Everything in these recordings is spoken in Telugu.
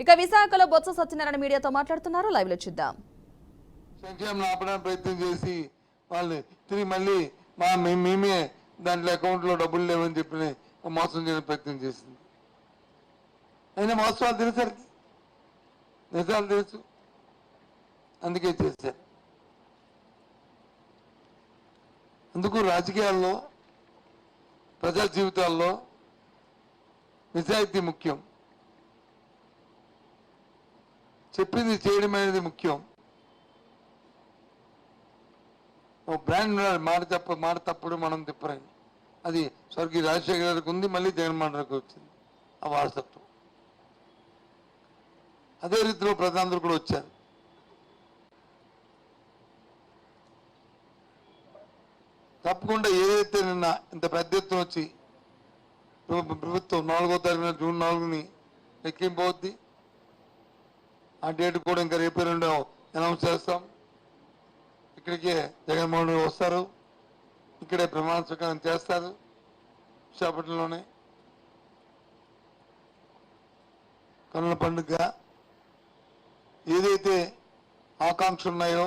ఇక విశాఖలో బొత్స సత్యనారాయణ మీడియాతో మాట్లాడుతున్నారు. లైవ్ లో చూద్దాం. సంక్షేమం ఆపడానికి ప్రయత్నం చేసి వాళ్ళు తిరిగి మళ్ళీ మేమే దాంట్లో అకౌంట్లో డబ్బులు లేవని చెప్పి మోసం చేయడం ప్రయత్నం చేసింది. అయినా వాస్తవాలు తెలిసరికి నిజాలు తెలుసు, అందుకే చేశారు. అందుకు రాజకీయాల్లో ప్రజా జీవితాల్లో నిజాయితీ ముఖ్యం, చెప్పింది చేయడం అనేది ముఖ్యం. ఓ బ్రాండ్ మాట తప్పుడు మనం తిప్పరని అది స్వర్గీయ రాజశేఖర గారికి ఉంది, మళ్ళీ జగన్మోహన్ రెడ్డికి వచ్చింది ఆ వారసత్వం. అదే రీతిలో ప్రజలందరూ కూడా వచ్చారు. తప్పకుండా ఏదైతే నిన్న ఇంత పెద్ద ఎత్తున వచ్చి ప్రభుత్వం 4వ తారీఖున జూన్ 4ని ఎక్కింపోద్ది, ఆ డేట్ కూడా ఇంకా రేపు 2 అనౌన్స్ చేస్తాం. ఇక్కడికే జగన్మోహన్ రెడ్డి వస్తారు, ఇక్కడే ప్రమాణ స్వీకారం చేస్తారు విశాఖపట్నంలోనే. కన్నుల పండుగ ఏదైతే ఆకాంక్షలు ఉన్నాయో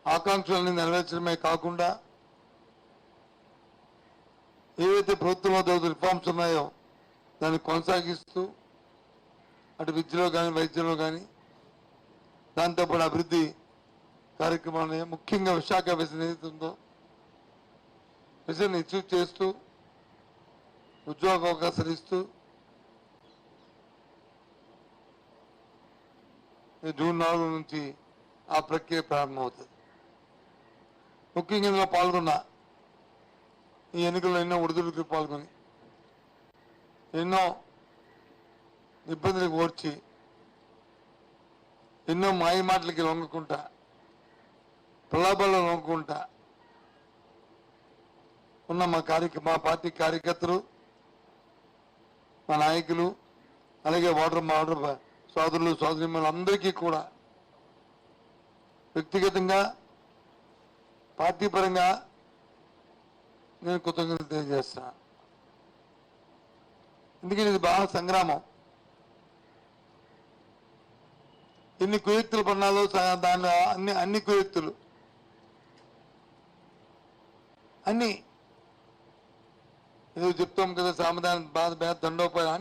ఆకాంక్షలన్నీ నెరవేర్చడమే కాకుండా ఏవైతే ప్రభుత్వంలో రిఫార్మ్స్ ఉన్నాయో దాన్ని కొనసాగిస్తూ అటు విద్యలో కానీ వైద్యంలో కానీ దాంతోపాటు అభివృద్ధి కార్యక్రమాలు ముఖ్యంగా విశాఖ విజన్ ఏదైతే ఉందో విజన్ అచీవ్ చేస్తూ ఉద్యోగ అవకాశాలు ఇస్తూ జూన్ 4 నుంచి ఆ ప్రక్రియ ప్రారంభమవుతుంది. ముఖ్యంగా ఇందులో పాల్గొన్న ఈ ఎన్నికల్లో ఎన్నో ఒడిదుడుకులు పాల్గొని ఎన్నో ఇబ్బందులకు ఓర్చి ఎన్నో మాయ మాటలకి లొంగకుండా ప్రలాభాల్లో లొంగకుండా ఉన్న మా పార్టీ కార్యకర్తలు, మా నాయకులు, అలాగే ఓటర్ సోదరులు సోదరిమణులు అందరికీ కూడా వ్యక్తిగతంగా పార్టీ పరంగా నేను కృతజ్ఞతలు తెలియజేస్తున్నాను. ఎందుకంటే ఇది బాగా సంగ్రామం. ఎన్ని కుయుక్తులు పన్నాలో దానిలో అన్ని కుయుక్తులు అన్ని ఏదో చెప్తాం కదా, సామధానం బాధ దండోపాయం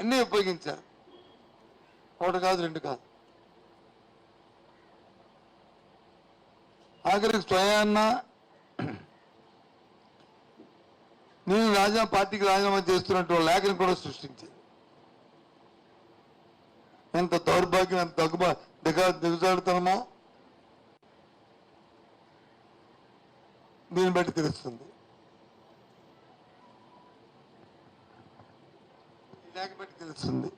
అన్ని ఉపయోగించారు. 1 కాదు 2 కాదు. ఆఖరికి స్వయాన్న నేను పార్టీకి రాజీనామా చేస్తున్నట్టు లేఖను కూడా సృష్టించింది. ఎంత దౌర్భాగ్యం, ఎంత దిగజాడుతామో దీన్ని బట్టి తెలుస్తుంది. లేఖ బట్టి తెలుస్తుంది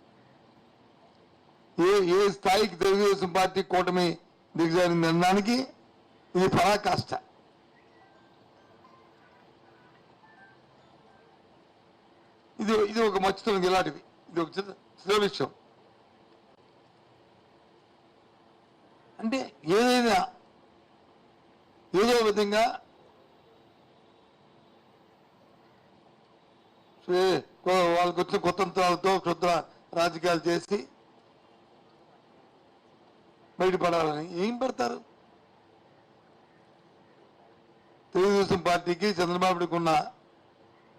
ఏ స్థాయికి తెలుగుదేశం పార్టీ కూటమి దిగజారింది అనడానికి ఇది పరాకాష్ట. ఇది ఒక మచ్చుతుంది ఇలాంటివి, ఇది ఒక చిన్న విషయం. అంటే ఏదైనా ఏదో విధంగా వాళ్ళకి వచ్చిన కుతంత్రాలతో క్షుద్ర రాజకీయాలు చేసి బయటపడాలని ఏం పెడతారు? తెలుగుదేశం పార్టీకి చంద్రబాబుకి ఉన్న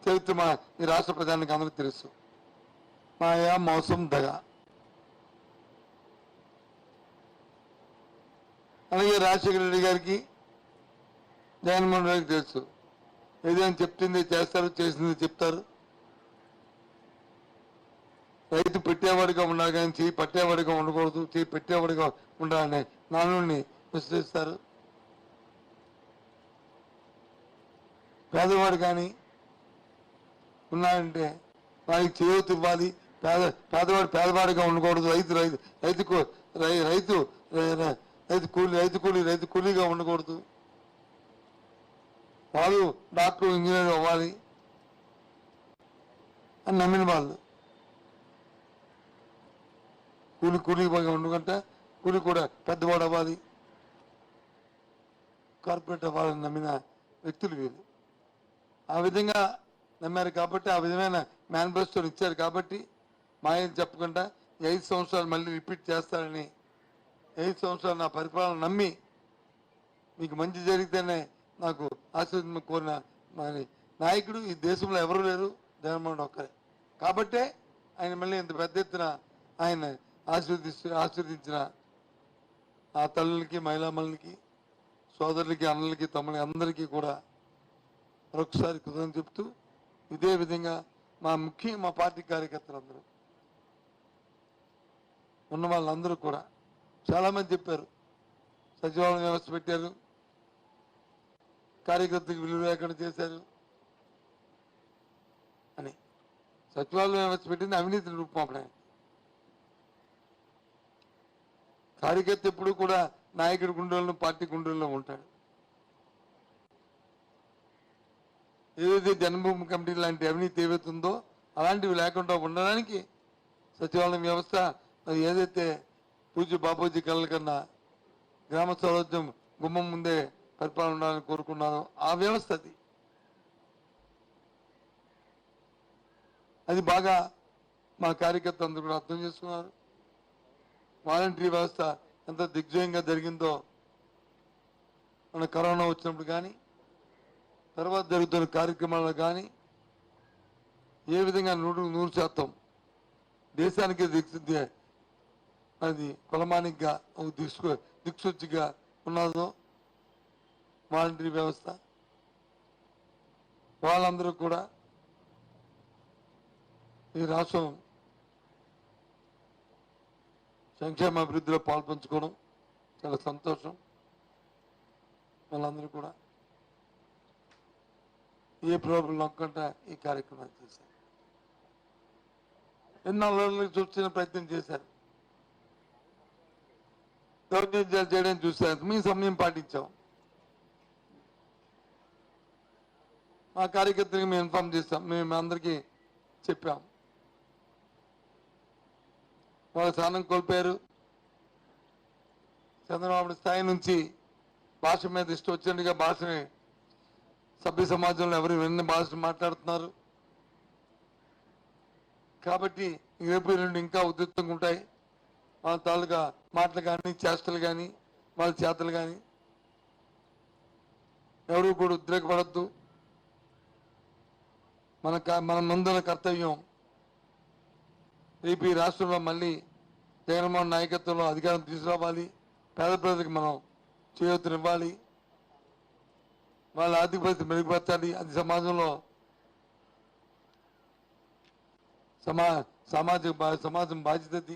చరిత్ర ఈ రాష్ట్ర ప్రజానికి అందరికీ తెలుసు. మాయా, మోసం, దగ. అలాగే రాజశేఖర రెడ్డి గారికి, జగన్మోహన్ రెడ్డికి తెలుసు. ఏదైనా చెప్తుంది చేస్తారు, చేసింది చెప్తారు. రైతు పెట్టేవాడిగా ఉండాలి కానీ చేయి పట్టేవాడిగా ఉండకూడదు, చేయి పెట్టేవాడిగా ఉండాలని నానుడిని విశ్లేషిస్తారు. పేదవాడు కానీ ఉన్నాడంటే వారికి చేయూత ఇవ్వాలి. పేదవాడు పేదవాడిగా ఉండకూడదు. రైతు కూలీగా ఉండకూడదు. వాళ్ళు డాక్టర్, ఇంజనీర్ అవ్వాలి అని నమ్మిన వాళ్ళు. కూలీగా ఉండకంటే కూలి కూడా పెద్దవాడు అవ్వాలి, కార్పొరేట్ అవ్వాలని నమ్మిన వ్యక్తులు వీళ్ళు. ఆ విధంగా నమ్మారు కాబట్టి, ఆ విధమైన మేనిఫెస్టోని ఇచ్చారు కాబట్టి మాయని చెప్పకుండా ఈ 5 సంవత్సరాలు మళ్ళీ రిపీట్ చేస్తారని 5 సంవత్సరాలు నా పరిపాలన నమ్మి మీకు మంచి జరిగితేనే నాకు ఆశీర్వాదం కోరిన మరి నాయకుడు ఈ దేశంలో ఎవరు లేరు, జగన్మోహన్ ఒక్కరే. కాబట్టే ఆయన మళ్ళీ ఇంత పెద్ద ఎత్తున ఆయన ఆశీర్వదించిన ఆ తల్లులకి, మహిళామణులకి, సోదరులకి, అన్నలకి, తమ్ముళ్ళకి అందరికీ కూడా మరొకసారి కృతజ్ఞతలు చెప్తూ, ఇదే విధంగా ముఖ్యంగా మా పార్టీ కార్యకర్తలందరూ ఉన్న వాళ్ళందరూ కూడా చాలామంది చెప్పారు, సచివాలయం వ్యవస్థ పెట్టారు, కార్యకర్తలకు విలువ లేకుండా చేశారు అని. సచివాలయం వ్యవస్థ పెట్టింది అవినీతి రూపమాపడానికి. కార్యకర్త ఎప్పుడు కూడా నాయకుడి గుండెల్లో, పార్టీ గుండెల్లో ఉంటాడు. ఏదైతే జన్మభూమి కమిటీ లాంటి అవినీతి ఏవైతుందో అలాంటివి లేకుండా ఉండడానికి సచివాలయం వ్యవస్థ, అది ఏదైతే పూజ్య బాపూజీ కళల కన్నా గ్రామ స్వరాజ్యం గుమ్మం ముందే పరిపాలన ఉండాలని కోరుకున్నారో ఆ వ్యవస్థ అది బాగా మా కార్యకర్త అందరూ కూడా అర్థం చేసుకున్నారు. వాలంటరీ వ్యవస్థ ఎంత దిగ్విజయంగా జరిగిందో మన కరోనా వచ్చినప్పుడు కానీ తర్వాత జరుగుతున్న కార్యక్రమాల్లో కానీ ఏ విధంగా 100% దేశానికి అది కులమానికగా దిక్సూచిగా ఉన్నదో వాలంటరీ వ్యవస్థ, వాళ్ళందరూ కూడా ఈ రాష్ట్రం సంక్షేమ అభివృద్ధిలో పాల్పంచుకోవడం చాలా సంతోషం. వాళ్ళందరూ కూడా ఏ ప్రాబ్లం నొక్కంటే ఈ కార్యక్రమాన్ని చేశారు. ఎన్నో చూసిన ప్రయత్నం చేశారు, దౌర్జన్యాలు చేయడానికి చూశారు. మీ సమయం పాటించాం. మా కార్యకర్తలకు మేము ఇన్ఫార్మ్ చేస్తాం, మేము అందరికీ చెప్పాం. వాళ్ళ స్థానం కోల్పోయారు. చంద్రబాబు స్థాయి నుంచి భాష మీద ఇష్టం వచ్చినట్టుగా భాషని సభ్య సమాజంలో ఎవరు ఎన్ని భాషలు మాట్లాడుతున్నారు. కాబట్టి రేపు రెండు ఇంకా ఉధృతంగా ఉంటాయి. వాళ్ళ తాలూకా మాటలు కానీ, చేష్టలు కానీ, వాళ్ళ చేతలు కానీ ఎవరు కూడా ఉద్రేకపడద్దు. మన ముందున్న కర్తవ్యం రేపు ఈ రాష్ట్రంలో మళ్ళీ జగన్మోహన్ నాయకత్వంలో అధికారం తీసుకురావాలి. పేద ప్రజలకు మనం చేయూతనివ్వాలి. వాళ్ళ ఆర్థిక పరిస్థితి మెరుగుపరచాలి. అది సమాజంలో సమాజం బాధ్యత.